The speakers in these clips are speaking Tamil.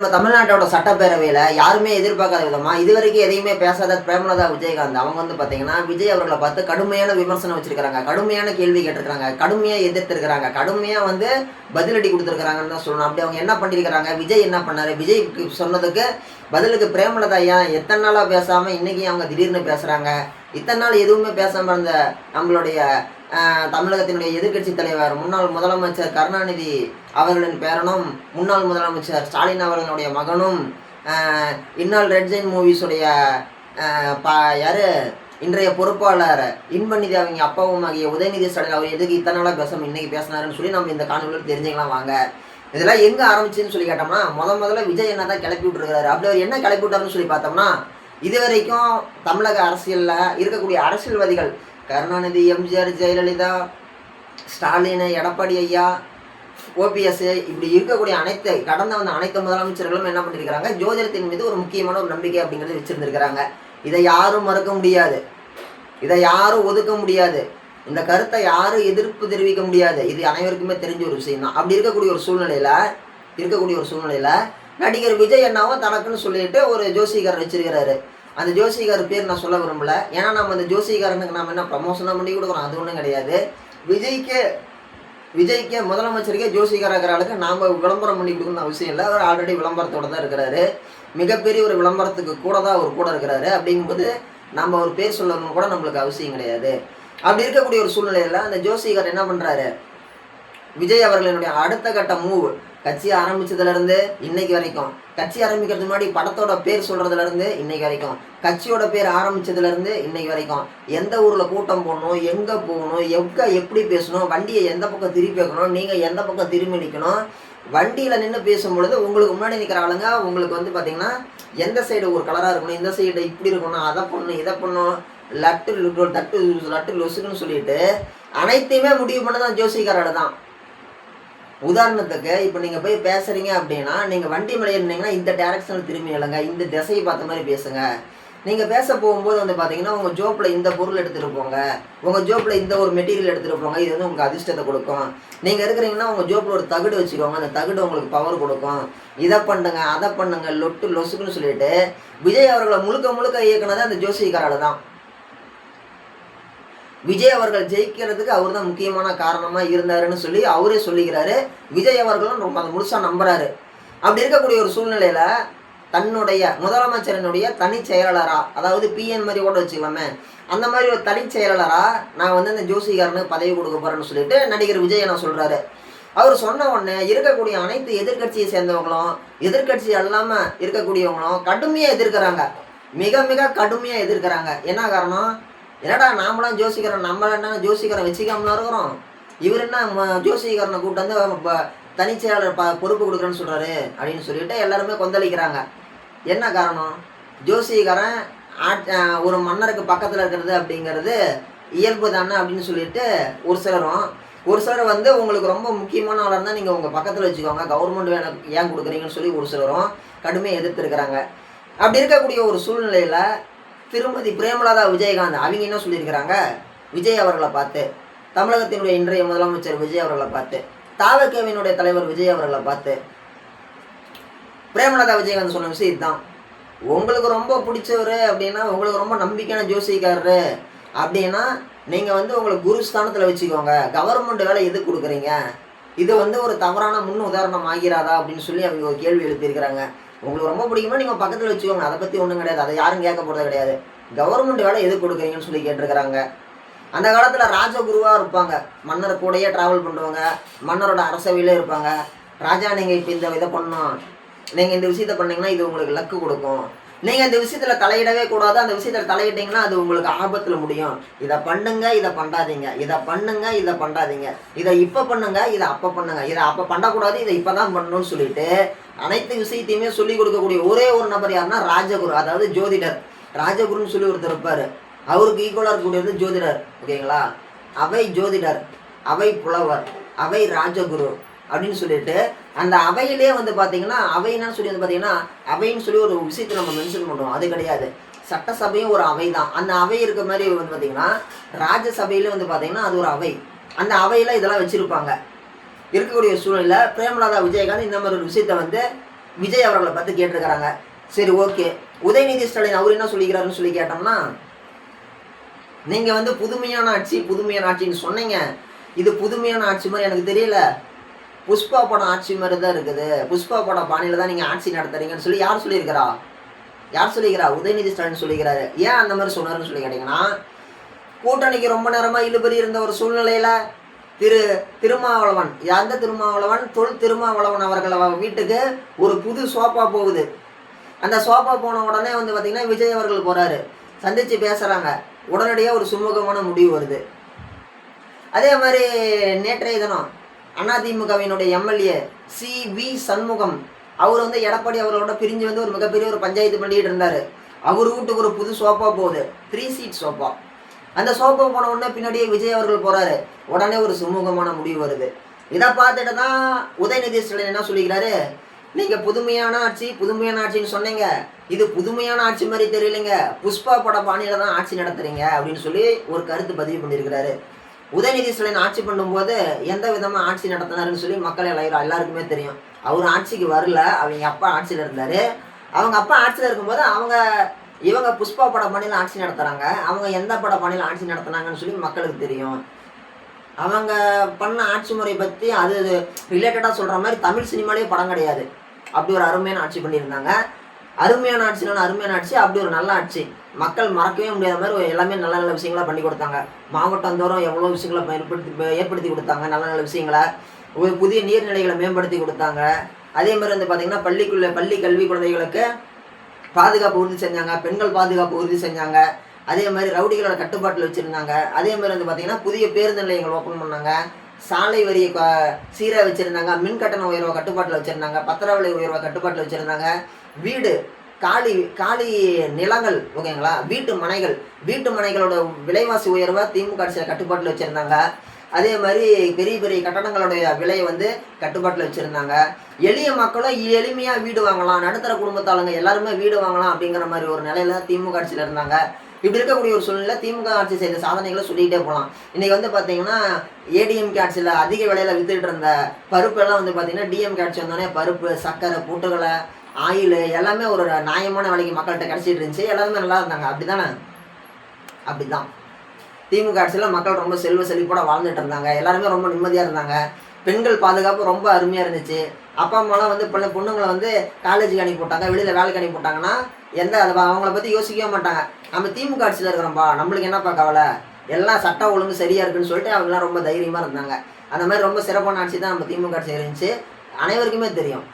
தமிழ்நாட்டோட சட்டப்பேரவையில யாருமே எதிர்பார்க்காத விதமா இதுவரைக்கும் எதையுமே பேசாத பிரேமலதா விஜயகாந்த் அவங்க பாத்தீங்கன்னா விஜய் அவர்களை பார்த்து கடுமையான விமர்சனம் வச்சிருக்காங்க, கடுமையான கேள்வி கேட்டிருக்காங்க, கடுமையா எதிர்த்திருக்கிறாங்க, கடுமையா பதிலடி கொடுத்துருக்காங்கன்னு தான் சொல்லணும். அப்படி அவங்க என்ன பண்ணிருக்கிறாங்க, விஜய் என்ன பண்ணாரு, விஜய் சொன்னதுக்கு பதிலுக்கு பிரேமலதா ஏன் எத்தனை நாளா பேசாம இன்னைக்கு அவங்க திடீர்னு பேசுறாங்க. இத்தனை நாள் எதுவுமே பேசாம இருந்த நம்மளுடைய தமிழகத்தினுடைய எதிர்க்கட்சி தலைவர் முன்னாள் முதலமைச்சர் கருணாநிதி அவர்களின் பேரனும் முன்னாள் முதலமைச்சர் ஸ்டாலின் அவர்களுடைய மகனும் இந்நாள் ரெட் ஜெயின் மூவிஸுடைய யாரு இன்றைய பொறுப்பாளர் இன்பநிதி அவங்க அப்பாவும் ஆகிய உதயநிதி ஸ்டாலின் அவர் எதுக்கு இத்தனை நாளாக பேசாமல் இன்னைக்கு பேசினாருன்னு சொல்லி நம்ம இந்த காணொலியில் தெரிஞ்சுக்கலாம் வாங்க. இதெல்லாம் எங்கே ஆரம்பிச்சுன்னு சொல்லி கேட்டோம்னா முதல்ல விஜய் என்ன தான் கிளப்பி விட்டுருக்காரு. அப்படி அவர் என்ன கிளப்பி விட்டாருன்னு சொல்லி பார்த்தோம்னா இது வரைக்கும் தமிழக அரசியலில் இருக்கக்கூடிய அரசியல்வாதிகள் கருணாநிதி, எம்ஜிஆர், ஜெயலலிதா, ஸ்டாலின், எடப்பாடி ஐயா, ஓபிஎஸ் இப்படி இருக்கக்கூடிய கடந்த அனைத்து முதலமைச்சர்களும் என்ன பண்ணியிருக்கிறாங்க, ஜோதிடத்தின் மீது ஒரு முக்கியமான ஒரு நம்பிக்கை அப்படிங்கிறது வச்சிருந்திருக்கிறாங்க. இதை யாரும் மறுக்க முடியாது, இதை யாரும் ஒதுக்க முடியாது, இந்த கருத்தை யாரும் எதிர்ப்பு தெரிவிக்க முடியாது. இது அனைவருக்குமே தெரிஞ்ச ஒரு விஷயம் தான். அப்படி இருக்கக்கூடிய ஒரு சூழ்நிலையில நடிகர் விஜய் அண்ணாவும் தனக்குன்னு சொல்லிட்டு ஒரு ஜோசிகாரர் வச்சிருக்கிறாரு. அந்த ஜோசிகார் பேர் நான் சொல்ல விரும்பல, ஏன்னா நம்ம அந்த ஜோசிகாரனுக்கு நம்ம என்ன ப்ரமோஷனாக பண்ணி கொடுக்குறோம், அது ஒன்றும் கிடையாது. விஜய்க்கு முதலமைச்சருக்கே ஜோசிகார இருக்கிறாளுக்கு நாம் விளம்பரம் பண்ணி கொடுக்கணும் அவசியம் இல்லை. அவர் ஆல்ரெடி விளம்பரத்தோடு தான் இருக்கிறாரு, மிகப்பெரிய ஒரு விளம்பரத்துக்கு அவர் கூட இருக்கிறாரு. அப்படிங்கும்போது நம்ம ஒரு பேர் சொல்லணும்னு கூட நம்மளுக்கு அவசியம் கிடையாது. அப்படி இருக்கக்கூடிய ஒரு சூழ்நிலையில் அந்த ஜோசிகார் என்ன பண்ணுறாரு, விஜய் அவர்களினுடைய அடுத்த கட்ட மூவ் கட்சி ஆரம்பிச்சதுலேருந்து இன்னைக்கு வரைக்கும், கட்சி ஆரம்பிக்கிறதுக்கு முன்னாடி படத்தோட பேர் சொல்கிறதுலேருந்து இன்னைக்கு வரைக்கும், கட்சியோட பேர் ஆரம்பித்ததுலேருந்து இன்னைக்கு வரைக்கும், எந்த ஊரில் கூட்டம் போடணும், எங்கே போகணும், எப்படி பேசணும், வண்டியை எந்த பக்கம் திருப்பி வைக்கணும், நீங்கள் எந்த பக்கம் திரும்பி நிற்கணும், வண்டியில் நின்று பேசும்பொழுது உங்களுக்கு முன்னாடி நிற்கிற ஆளுங்க உங்களுக்கு பார்த்தீங்கன்னா எந்த சைடு ஒரு கலராக இருக்கணும், இந்த சைடு இப்படி இருக்கணும், அதை பண்ணணும், இதை பண்ணணும், லட்டு லொசுக்குன்னு சொல்லிட்டு அனைத்தையுமே முடிவு பண்ணதான் ஜோசிகாரோட தான். உதாரணத்துக்கு இப்போ நீங்கள் போய் பேசுகிறீங்க அப்படின்னா நீங்கள் வண்டி மேலே இருந்தீங்கன்னா இந்த டேரக்ஷனில் திரும்பி இல்லைங்க, இந்த திசையை பார்த்த மாதிரி பேசுங்க. நீங்கள் பேச போகும்போது பார்த்தீங்கன்னா உங்கள் ஜோப்பில் இந்த பொருள் எடுத்துகிட்டு போங்க, உங்கள் ஜோப்பில் இந்த ஒரு மெட்டீரியல் எடுத்துகிட்டு போங்க, இது உங்களுக்கு அதிர்ஷ்டத்தை கொடுக்கும். நீங்கள் இருக்கிறீங்கன்னா உங்கள் ஜோப்பில் ஒரு தகுடு வச்சுக்கோங்க, அந்த தகுடு உங்களுக்கு பவர் கொடுக்கும். இதை பண்ணுங்க, அதை பண்ணுங்க, லொசுக்குன்னு சொல்லிட்டு விஜய் அவர்களை முழுக்க இயக்குனது அந்த ஜோசிகாரால் தான். விஜய் அவர்கள் ஜெயிக்கிறதுக்கு அவர் தான் முக்கியமான காரணமாக இருந்தாருன்னு சொல்லி அவரே சொல்லிக்கிறாரு. விஜய் அவர்களும் ரொம்ப அதை முழுசாக நம்புறாரு. அப்படி இருக்கக்கூடிய ஒரு சூழ்நிலையில் தன்னுடைய முதலமைச்சரனுடைய தனி செயலாளராக, அதாவது பிஎன் மாதிரி கூட வச்சுக்கலாமே, அந்த மாதிரி ஒரு தனி செயலாளராக நான் அந்த ஜோசிகாரனுக்கு பதவி கொடுக்க போகிறேன்னு சொல்லிட்டு நடிகர் விஜய் என்ன சொல்கிறாரு. அவர் சொன்ன உடனே இருக்கக்கூடிய அனைத்து எதிர்கட்சியை சேர்ந்தவங்களும் எதிர்கட்சி இல்லாமல் இருக்கக்கூடியவங்களும் கடுமையாக எதிர்க்கிறாங்க, மிக கடுமையாக எதிர்க்கிறாங்க. என்ன காரணம், என்னடா நாமளாம் ஜோசிகரன், நம்மள என்ன ஜோசிகரன் வச்சுக்காமலாம் இருக்கிறோம், இவர் என்ன ஜோசிகரனை கூப்பிட்டு தனிச்செயலாளர் பொறுப்பு கொடுக்குறேன்னு சொல்கிறாரு அப்படின்னு சொல்லிட்டு எல்லாருமே கொந்தளிக்கிறாங்க. என்ன காரணம், ஜோசிகரன் ஒரு மன்னருக்கு பக்கத்தில் இருக்கிறது அப்படிங்கிறது இயல்பு தானே அப்படின்னு சொல்லிட்டு ஒரு சிலர் உங்களுக்கு ரொம்ப முக்கியமான ஆளாக இருந்தால் நீங்கள் உங்கள் பக்கத்தில் வச்சுக்கோங்க, கவர்மெண்ட் வேலை ஏன் கொடுக்குறீங்கன்னு சொல்லி ஒரு சிலரும் கடுமையாக எதிர்த்துருக்கிறாங்க. அப்படி இருக்கக்கூடிய ஒரு சூழ்நிலையில் திருமதி பிரேமலதா விஜயகாந்த் அவங்க என்ன சொல்லியிருக்கிறாங்க, விஜய் அவர்களை பார்த்து, தமிழகத்தினுடைய இன்றைய முதலமைச்சர் விஜய் அவர்களை பார்த்து, தாவகவினுடைய தலைவர் விஜய் அவர்களை பார்த்து பிரேமலதா விஜயகாந்த் சொன்ன விஷயம் இதுதான். உங்களுக்கு ரொம்ப பிடிச்சவர் அப்படின்னா, உங்களுக்கு ரொம்ப நம்பிக்கையான ஜோசிக்காரரு அப்படின்னா நீங்கள் உங்களுக்கு குரு ஸ்தானத்தில் வச்சுக்கோங்க, கவர்மெண்ட் வேலை எது கொடுக்குறீங்க, இது ஒரு தவறான முன் உதாரணம் ஆகிறாதா அப்படின்னு சொல்லி அவங்க ஒரு கேள்வி எழுப்பியிருக்கிறாங்க. உங்களுக்கு ரொம்ப பிடிக்குமா நீங்கள் பக்கத்தில் வச்சுக்கோங்க, அதை பற்றி ஒன்றும் கிடையாது, அதை யாரும் கேட்க போகிறது கிடையாது, கவர்மெண்ட் வேலை எது கொடுக்குறீங்கன்னு சொல்லி கேட்டிருக்கிறாங்க. அந்த காலத்தில் ராஜகுருவாக இருப்பாங்க, மன்னர் கூடயே ட்ராவல் பண்ணுவாங்க, மன்னரோட அரசவையிலே இருப்பாங்க. ராஜா நீங்கள் இப்போ இந்த இதை பண்ணணும், நீங்கள் இந்த விஷயத்தை பண்ணிங்கன்னா இது உங்களுக்கு லக்கு கொடுக்கும், நீங்கள் இந்த விஷயத்தில் தலையிடவே கூடாது, அந்த விஷயத்தில் தலையிட்டீங்கன்னா அது உங்களுக்கு ஆபத்தில் முடியும், இதை பண்ணுங்க, இதை பண்ணாதீங்க, இதை பண்ணுங்க, இதை பண்ணாதீங்க, இதை இப்போ பண்ணுங்க, இதை அப்போ பண்ணுங்க, இதை அப்போ பண்ணக்கூடாது, இதை இப்போ தான் பண்ணணும்னு சொல்லிட்டு அனைத்து விஷயத்தையுமே சொல்லிக் கொடுக்கக்கூடிய ஒரே ஒரு நபர் யாருன்னா ராஜகுரு, அதாவது ஜோதிடர். ராஜகுருன்னு சொல்லி ஒருத்தர் இருப்பார், அவருக்கு ஈக்குவலாக இருக்கக்கூடியது ஜோதிடர். ஓகேங்களா, அவை ஜோதிடர், அவை புலவர், அவை ராஜகுரு அப்படின்னு சொல்லிட்டு அந்த அவையிலே பார்த்தீங்கன்னா அவை என்னன்னு சொல்லி பார்த்தீங்கன்னா அவைன்னு சொல்லி ஒரு விஷயத்தை நம்ம மென்ஷன் பண்ணுறோம், அது கிடையாது. சட்டசபையும் ஒரு அவை தான். அந்த அவை இருக்க மாதிரி பார்த்தீங்கன்னா ராஜ்யசபையில பார்த்தீங்கன்னா அது ஒரு அவை, அந்த அவையில் இதெல்லாம் வச்சுருப்பாங்க. இருக்கக்கூடிய சூழ்நிலை பிரேமலதா விஜயகாந்த் இந்த மாதிரி ஒரு விஷயத்தை விஜய் அவர்களை பார்த்து கேட்டிருக்கிறாங்க. சரி, ஓகே. உதயநிதி ஸ்டாலின் அவர் என்ன சொல்லிக்கிறாருன்னு சொல்லி கேட்டோம்னா, நீங்க வந்து புதுமையான ஆட்சி புதுமையான ஆட்சின்னு சொன்னீங்க, இது புதுமையான ஆட்சி மாதிரி எனக்கு தெரியல, புஷ்பா படம் ஆட்சி மாதிரி தான் இருக்குது, புஷ்பா படம் பாணியில தான் நீங்க ஆட்சி நடத்துறீங்கன்னு சொல்லி யார் சொல்லியிருக்கிறா? யார் சொல்லிக்கிறா? உதயநிதி ஸ்டாலின் சொல்லிக்கிறாரு. ஏன் அந்த மாதிரி சொன்னாருன்னு சொல்லி கேட்டீங்கன்னா, கூட்டணிக்கு ரொம்ப நேரமா இழுபறி இருந்த ஒரு சூழ்நிலையில திருமாவளவன், எந்த திருமாவளவன், திருமாவளவன் அவர்கள் வீட்டுக்கு ஒரு புது சோஃபா போகுது. அந்த சோஃபா போன உடனே வந்து பார்த்தீங்கன்னா விஜய் அவர்கள் போறாரு, சந்திச்சு பேசுறாங்க, உடனடியாக ஒரு சுமூகமான முடிவு வருது. அதே மாதிரி நேற்றைய தினம் அதிமுகவினுடைய எம்எல்ஏ சி.வி. சண்முகம் அவர் வந்து எடப்பாடி அவர்களோட பிரிஞ்சு வந்து ஒரு மிகப்பெரிய ஒரு பஞ்சாயத்து பண்ணிட்டு இருந்தாரு. அவர் வீட்டுக்கு ஒரு புது சோஃபா போகுது, 3 சீட் சோஃபா. அந்த சோஃபா போன உடனே பின்னாடியே விஜய் அவர்கள் போறாரு, உடனே ஒரு சுமூகமான முடிவு வருது. இதை பார்த்துட்டு தான் உதயநிதி ஸ்டாலின் என்ன சொல்லிக்கிறாரு, நீங்க புதுமையான ஆட்சி புதுமையான ஆட்சின்னு சொன்னீங்க, இது புதுமையான ஆட்சி மாதிரி தெரியலைங்க, புஷ்பா பட பாணியில தான் ஆட்சி நடத்துறீங்க அப்படின்னு சொல்லி ஒரு கருத்து பதிவு பண்ணியிருக்கிறாரு. உதயநிதி ஸ்டாலின் ஆட்சி பண்ணும்போது எந்த விதமாக ஆட்சி நடத்தினாருன்னு சொல்லி மக்கள் எல்லாருக்குமே தெரியும். அவர் ஆட்சிக்கு வரல, அவங்க அப்பா ஆட்சியில் இருந்தார். அவங்க அப்பா ஆட்சியில் இருக்கும்போது இவங்க புஷ்பா பட பாணியில் ஆட்சி நடத்துகிறாங்க. அவங்க எந்த பட பாணியில் ஆட்சி நடத்துனாங்கன்னு சொல்லி மக்களுக்கு தெரியும். அவங்க பண்ண ஆட்சி முறை பற்றி அது ரிலேட்டடாக சொல்கிற மாதிரி தமிழ் சினிமாலேயே படம் கிடையாது. அப்படி ஒரு அருமையான ஆட்சி பண்ணியிருந்தாங்க. அருமையான ஆட்சினாலும் அருமையான ஆட்சி, அப்படி ஒரு நல்ல ஆட்சி, மக்கள் மறக்கவே முடியாத மாதிரி எல்லாமே நல்ல நல்ல விஷயங்களா பண்ணி கொடுத்தாங்க. மாவட்டந்தோறும் எவ்வளோ விஷயங்களை ஏற்படுத்தி கொடுத்தாங்க, நல்ல நல்ல விஷயங்களை, ஒரு புதிய நீர்நிலைகளை மேம்படுத்தி கொடுத்தாங்க. அதே மாதிரி வந்து பார்த்திங்கன்னா பள்ளி கல்வி குழந்தைகளுக்கு பாதுகாப்பு உறுதி செஞ்சாங்க, பெண்கள் பாதுகாப்பு உறுதி செஞ்சாங்க. அதே மாதிரி ரவுடிகளோட கட்டுப்பாட்டில் வச்சுருந்தாங்க. அதே மாதிரி வந்து பார்த்திங்கன்னா புதிய பேருந்து நிலையங்கள் ஓப்பன் பண்ணாங்க, சாலை வரியை சீராக வச்சுருந்தாங்க, மின் கட்டண உயர்வை கட்டுப்பாட்டில் வச்சுருந்தாங்க, பத்திரவிலை உயர்வை கட்டுப்பாட்டில் வச்சுருந்தாங்க, வீடு காலி நிலங்கள், ஓகேங்களா, வீட்டு மனைகளோட விலைவாசி உயர்வை திமுக அரசியல் கட்டுப்பாட்டில் வச்சுருந்தாங்க. அதே மாதிரி பெரிய பெரிய கட்டடங்களுடைய விலையை வந்து கட்டுப்பாட்டில் வச்சுருந்தாங்க. எளிய மக்களும் எளிமையாக வீடு வாங்கலாம், நடுத்தர குடும்பத்தாளுங்க எல்லாருமே வீடு வாங்கலாம் அப்படிங்கிற மாதிரி ஒரு நிலையில திமுக ஆட்சியில் இருந்தாங்க. இப்படி இருக்கக்கூடிய ஒரு சூழ்நிலை திமுக ஆட்சி செய்த சாதனைகளை சொல்லிகிட்டே போகலாம். இன்றைக்கி வந்து பார்த்தீங்கன்னா ஏடிஎம்கே ஆட்சியில் அதிக விலையில் வித்துட்டு இருந்த பருப்பெல்லாம் வந்து பார்த்தீங்கன்னா டிஎம்கே ஆட்சி வந்தோடனே பருப்பு, சர்க்கரை, பொட்டுகளை, ஆயில் எல்லாமே ஒரு நியாயமான விலைக்கு மக்கள்கிட்ட கிடச்சிட்டு இருந்துச்சு. எல்லாருமே நல்லா இருந்தாங்க. அப்படி தானே? அப்படி தான் திமுக ஆட்சியில் மக்கள் ரொம்ப செல்வ செழிப்போட வாழ்ந்துட்டு இருந்தாங்க. எல்லாருமே ரொம்ப நிம்மதியாக இருந்தாங்க. பெண்கள் பாதுகாப்பு ரொம்ப அருமையாக இருந்துச்சு. அப்பா அம்மாலாம் வந்து பொண்ணுங்களை வந்து காலேஜுக்கு அனுப்பி போட்டாங்க, வெளியில் வேலைக்கு அனுப்பி போட்டாங்கன்னா அவங்கள பற்றி யோசிக்கவே மாட்டாங்க. நம்ம திமுக ஆட்சியில் இருக்கிறோம்ப்பா, நம்மளுக்கு என்னப்பா கவலை, எல்லாம் சட்டம் ஒழுங்கு சரியாக இருக்குன்னு சொல்லிட்டு அவங்களாம் ரொம்ப தைரியமாக இருந்தாங்க. அந்த மாதிரி ரொம்ப சிறப்பான ஆட்சி தான் நம்ம திமுக ஆட்சி இருந்துச்சு, அனைவருக்குமே தெரியும்.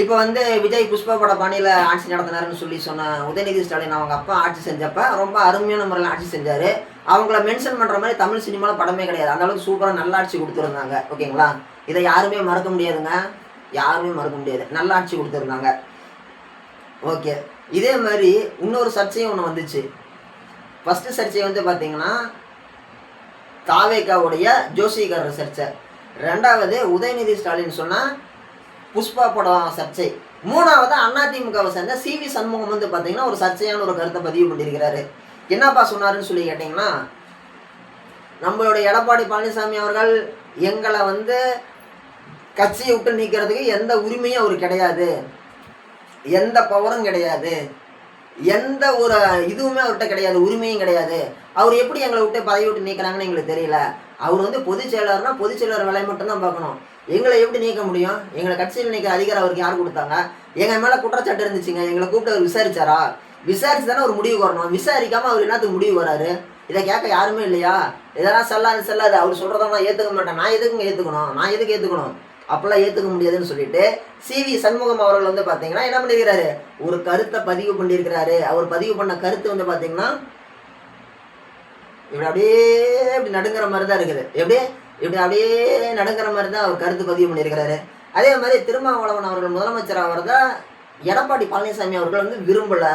இப்போ வந்து விஜய் புஷ்பா பட பாணியில் ஆட்சி நடத்தினாருன்னு சொல்லி சொன்ன உதயநிதி ஸ்டாலின் அவங்க அப்பா ஆட்சி செஞ்சப்போ ரொம்ப அருமையான முறையில் ஆட்சி செஞ்சார். அவங்கள மென்ஷன் பண்ணுற மாதிரி தமிழ் சினிமாவில் படமே கிடையாது. அந்த அளவுக்கு சூப்பராக நல்ல ஆட்சி கொடுத்துருந்தாங்க. ஓகேங்களா, இதை யாருமே மறக்க முடியாதுங்க, யாருமே மறக்க முடியாது. நல்ல ஆட்சி கொடுத்துருந்தாங்க. ஓகே, இதே மாதிரி இன்னொரு சர்ச்சையும் ஒன்று வந்துச்சு. ஃபஸ்ட்டு சர்ச்சை வந்து பார்த்தீங்கன்னா தாவேகாவுடைய ஜோசிகாரர் சர்ச்சை, ரெண்டாவது உதயநிதி ஸ்டாலின் சொன்னால் புஷ்பா படம் சர்ச்சை, மூணாவது அதிமுகவை சேர்ந்த சி.வி. சண்முகம் வந்து பார்த்தீங்கன்னா ஒரு சர்ச்சையான ஒரு கருத்தை பதிவு பண்ணியிருக்கிறாரு. என்னப்பா சொன்னாருன்னு சொல்லி கேட்டிங்கன்னா, நம்மளுடைய எடப்பாடி பழனிசாமி அவர்கள் எங்களை வந்து கட்சியை விட்டு நீக்கிறதுக்கு எந்த உரிமையும் அவருக்கு கிடையாது, எந்த பவரும் கிடையாது, எந்த ஒரு இதுவுமே அவர்கிட்ட கிடையாது, உரிமையும் கிடையாது. அவர் எப்படி எங்களை விட்டு பதவி விட்டு நீக்கிறாங்கன்னு எங்களுக்கு தெரியல. அவர் வந்து பொதுச் செயலாளர்னா பொதுச் செயலாளர் வேலையை மட்டும்தான் பார்க்கணும். எங்களை எப்படி நீக்க முடியும்? எங்களை கட்சியில் நீக்கிற அதிகாரம் அவருக்கு யார் கொடுத்தாங்க? எங்கள் மேலே குற்றச்சாட்டு இருந்துச்சுங்க, எங்களை கூப்பிட்டு அவர் விசாரிச்சாரா? விசாரிச்சு தானே ஒரு முடிவு வரணும். விசாரிக்காமல் அவர் என்னத்துக்கு முடிவு வராரு? இதை கேட்க யாருமே இல்லையா? இதெல்லாம் செல்லாது. அவர் சொல்கிறத நான் ஏற்றுக்க மாட்டேன். நான் எதுக்கு ஏற்றுக்கணும்? அப்பெல்லாம் ஏற்றுக்க முடியாதுன்னு சொல்லிட்டு சி.வி. சண்முகம் அவர்கள் வந்து பார்த்தீங்கன்னா என்ன பண்ணியிருக்கிறாரு, ஒரு கருத்தை பதிவு பண்ணியிருக்கிறாரு. அவர் பதிவு பண்ண கருத்து வந்து பார்த்தீங்கன்னா இப்படி நடுங்கிற மாதிரி தான் இருக்குது. அப்படியே நடுங்கிற மாதிரி தான் அவர் கருத்து பதிவு பண்ணியிருக்கிறாரு. அதே மாதிரி திருமாவளவன் அவர்கள் முதலமைச்சர் ஆகிறத எடப்பாடி பழனிசாமி அவர்கள் வந்து விரும்பலை.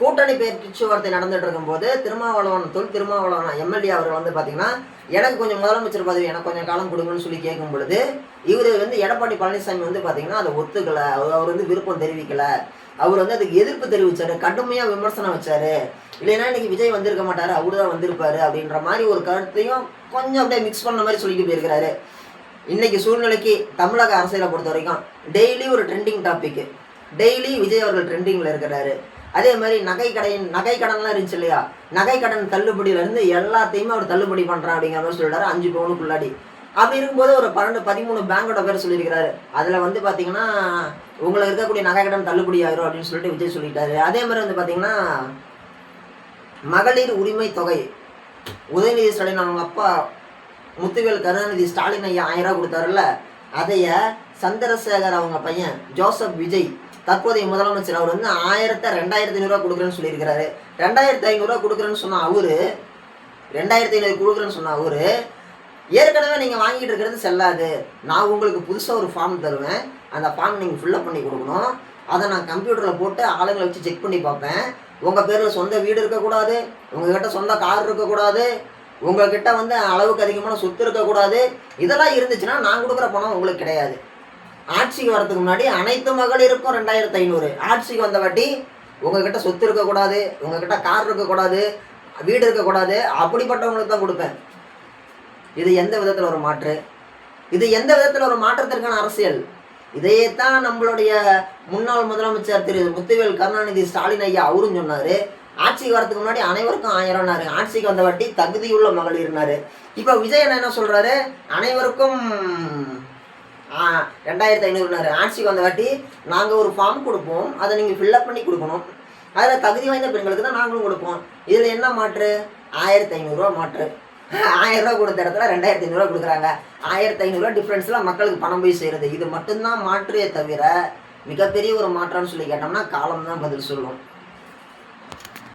கூட்டணி பேச்சுவார்த்தை நடந்துட்டு இருக்கும்போது திருமாவளவன் எம்எல்ஏ அவர்கள் வந்து பார்த்தீங்கன்னா எனக்கு கொஞ்சம் முதலமைச்சர் பதவி எனக்கு கொஞ்சம் காலம் கொடுங்கன்னு சொல்லி கேட்கும் பொழுது இவர் வந்து எடப்பாடி பழனிசாமி வந்து பார்த்தீங்கன்னா அதை ஒத்துக்கலை. அவர் வந்து விருப்பம் தெரிவிக்கலை. அவர் வந்து அதுக்கு எதிர்ப்பு தெரிவித்தார், கடுமையாக விமர்சனம் வச்சார். இல்லைன்னா இன்னைக்கு விஜய் வந்திருக்க மாட்டார், அவரு தான் வந்திருப்பாரு அப்படின்ற மாதிரி ஒரு கருத்தையும் கொஞ்சம் அப்படியே மிக்ஸ் பண்ண மாதிரி சொல்லிட்டு போயிருக்கிறாரு. இன்னைக்கு சூழ்நிலைக்கு தமிழக அரசியலை பொறுத்த வரைக்கும் டெய்லி ஒரு ட்ரெண்டிங் டாபிக், டெய்லி விஜய் அவர்கள் ட்ரெண்டிங்கில் இருக்கிறாரு. அதே மாதிரி நகை கடன்லாம் இருந்துச்சு இல்லையா, நகை கடன் தள்ளுபடியிலேருந்து எல்லாத்தையுமே அவர் தள்ளுபடி பண்ணுறான் அப்படிங்கிற மாதிரி சொல்லிட்டாரு 5 பவுனுக்குள்ளாடி. அப்படி இருக்கும்போது ஒரு 12-13 பேங்கோட பேர் சொல்லியிருக்கிறாரு. அதில் வந்து பார்த்தீங்கன்னா உங்களுக்கு இருக்கக்கூடிய நகை கடன் தள்ளுபடி ஆயிரும் அப்படின்னு சொல்லிட்டு விஜய் சொல்லிட்டாரு. அதே மாதிரி வந்து பார்த்தீங்கன்னா மகளிர் உரிமை தொகை உதயநிதி ஸ்டாலின் அவங்க அப்பா முத்துவேல் கருணாநிதி ஸ்டாலின் ஐயா 1000 ரூபா கொடுத்தாருல்ல, அதைய சந்திரசேகர் அவங்க பையன் ஜோசப் விஜய் தற்போதைய முதலமைச்சர் அவர் வந்து 2500 ரூபா கொடுக்குறேன்னு சொல்லியிருக்கிறாரு. 2500 ரூபா கொடுக்குறேன்னு சொன்ன அவரு 2500 கொடுக்குறேன்னு சொன்ன அவரு ஏற்கனவே நீங்கள் வாங்கிட்டு இருக்கிறது செல்லாது, நான் உங்களுக்கு புதுசாக ஒரு ஃபார்ம் தருவேன், அந்த ஃபார்ம் நீங்கள் ஃபில்லப் பண்ணி கொடுக்கணும், அதை நான் கம்ப்யூட்டரில் போட்டு ஆளுங்களை வச்சு செக் பண்ணி பார்ப்பேன், உங்கள் பேரில் சொந்த வீடு இருக்கக்கூடாது, உங்கள்கிட்ட சொந்த கார் இருக்கக்கூடாது, உங்கள்கிட்ட வந்து அளவுக்கு அதிகமான சொத்து இருக்கக்கூடாது, இதெல்லாம் இருந்துச்சுன்னா நான் கொடுக்குற பணம் உங்களுக்கு கிடையாது. ஆட்சிக்கு வரதுக்கு முன்னாடி அனைத்து மகளிருக்கும் 2500, ஆட்சிக்கு வந்த வாட்டி உங்கள்கிட்ட சொத்து இருக்கக்கூடாது, உங்கள்கிட்ட கார் இருக்கக்கூடாது, வீடு இருக்கக்கூடாது, அப்படிப்பட்டவங்களுக்கு தான் கொடுப்பேன். இது எந்த விதத்தில் ஒரு மாற்று? இது எந்த விதத்தில் ஒரு மாற்றத்திற்கான அரசியல்? இதையே தான் நம்மளுடைய முன்னாள் முதலமைச்சர் திரு முத்துவேல் கருணாநிதி ஸ்டாலின் ஐயா அவரும் சொன்னார். ஆட்சிக்கு வரதுக்கு முன்னாடி அனைவருக்கும் 1000னாரு, ஆட்சிக்கு வந்த வாட்டி தகுதியுள்ள மகளிர்னாரு. இப்போ விஜய் என்ன சொல்கிறாரு, அனைவருக்கும் 2500னாரு, ஆட்சிக்கு வந்த வாட்டி நாங்கள் ஒரு ஃபார்ம் கொடுப்போம், அதை நீங்கள் ஃபில்லப் பண்ணி கொடுக்கணும், அதில் தகுதி வாய்ந்த பெண்களுக்கு தான் நாங்களும் கொடுப்போம். இதில் என்ன மாற்று? 1500 ரூபா மாற்று. 1000 ரூபா கொடுத்த இடத்துல 2500 ரூபா கொடுக்குறாங்க. 1500 ரூபா டிஃப்ரென்ஸில் மக்களுக்கு பணம் போய் சேருது. இது மட்டும்தான் மாற்றே தவிர மிகப்பெரிய ஒரு மாற்றம்னு சொல்லி கேட்டோம்னா காலம் தான் பதில் சொல்லும்.